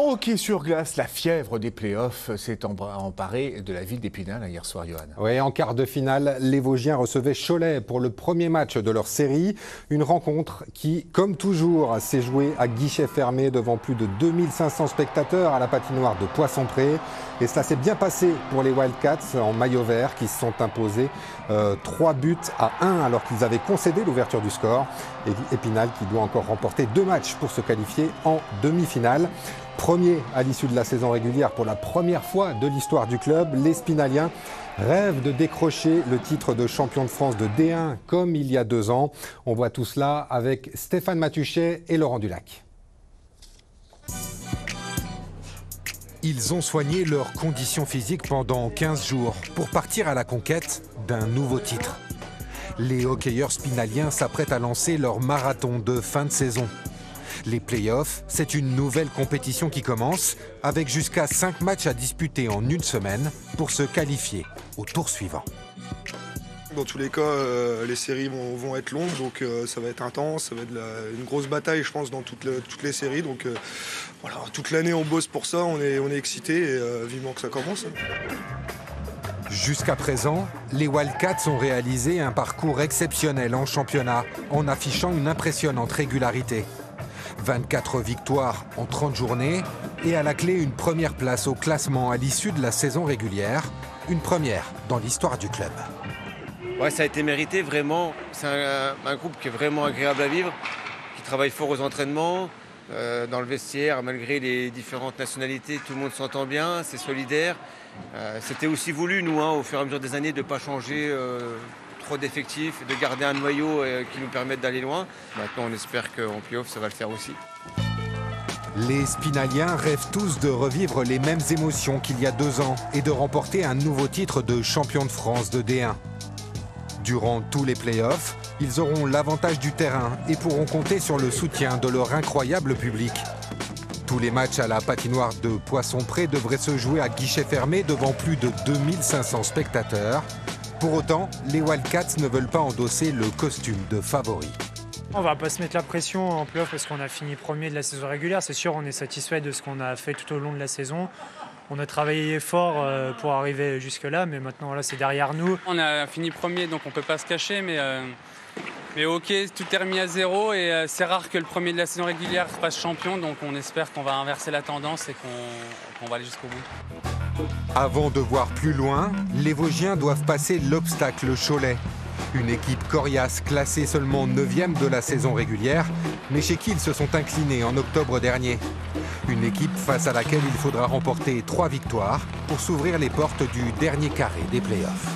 En hockey sur glace, la fièvre des playoffs s'est emparée de la ville d'Épinal hier soir, Johan. Oui, en quart de finale, les Vosgiens recevaient Cholet pour le premier match de leur série. Une rencontre qui, comme toujours, s'est jouée à guichet fermé devant plus de 2500 spectateurs à la patinoire de Poissompré. Et cela s'est bien passé pour les Wildcats en maillot vert qui se sont imposés 3 buts à 1 alors qu'ils avaient concédé l'ouverture du score. Et Épinal qui doit encore remporter 2 matchs pour se qualifier en demi-finale. Premier à l'issue de la saison régulière pour la première fois de l'histoire du club, les Spinaliens rêvent de décrocher le titre de champion de France de D1 comme il y a 2 ans. On voit tout cela avec Stéphane Matuchet et Laurent Dulac. Ils ont soigné leurs conditions physiques pendant 15 jours pour partir à la conquête d'un nouveau titre. Les hockeyeurs spinaliens s'apprêtent à lancer leur marathon de fin de saison. Les playoffs, c'est une nouvelle compétition qui commence avec jusqu'à 5 matchs à disputer en une semaine pour se qualifier au tour suivant. Dans tous les cas, les séries vont être longues, donc ça va être intense, ça va être une grosse bataille, je pense, dans toutes les séries. Donc voilà, toute l'année on bosse pour ça, on est excités et vivement que ça commence. Jusqu'à présent, les Wildcats ont réalisé un parcours exceptionnel en championnat en affichant une impressionnante régularité. 24 victoires en 30 journées et à la clé une première place au classement à l'issue de la saison régulière, une première dans l'histoire du club. Ouais, ça a été mérité, vraiment. C'est un groupe qui est vraiment agréable à vivre, qui travaille fort aux entraînements, dans le vestiaire, malgré les différentes nationalités, tout le monde s'entend bien, c'est solidaire. C'était aussi voulu, nous, au fur et à mesure des années, de ne pas changer trop d'effectifs, de garder un noyau qui nous permette d'aller loin. Maintenant, on espère qu'en play-off, ça va le faire aussi. Les Spinaliens rêvent tous de revivre les mêmes émotions qu'il y a 2 ans et de remporter un nouveau titre de champion de France de D1. Durant tous les playoffs, ils auront l'avantage du terrain et pourront compter sur le soutien de leur incroyable public. Tous les matchs à la patinoire de Poissompré devraient se jouer à guichet fermé devant plus de 2500 spectateurs. Pour autant, les Wildcats ne veulent pas endosser le costume de favori. On va pas se mettre la pression en play-off parce qu'on a fini premier de la saison régulière. C'est sûr, on est satisfait de ce qu'on a fait tout au long de la saison. On a travaillé fort pour arriver jusque-là, mais maintenant voilà, c'est derrière nous. On a fini premier, donc on ne peut pas se cacher, mais ok, tout est remis à zéro et c'est rare que le premier de la saison régulière passe champion, donc on espère qu'on va inverser la tendance et qu'on va aller jusqu'au bout. Avant de voir plus loin, les Vosgiens doivent passer l'obstacle Cholet. Une équipe coriace classée seulement 9e de la saison régulière, mais chez qui ils se sont inclinés en octobre dernier. Une équipe face à laquelle il faudra remporter 3 victoires pour s'ouvrir les portes du dernier carré des playoffs.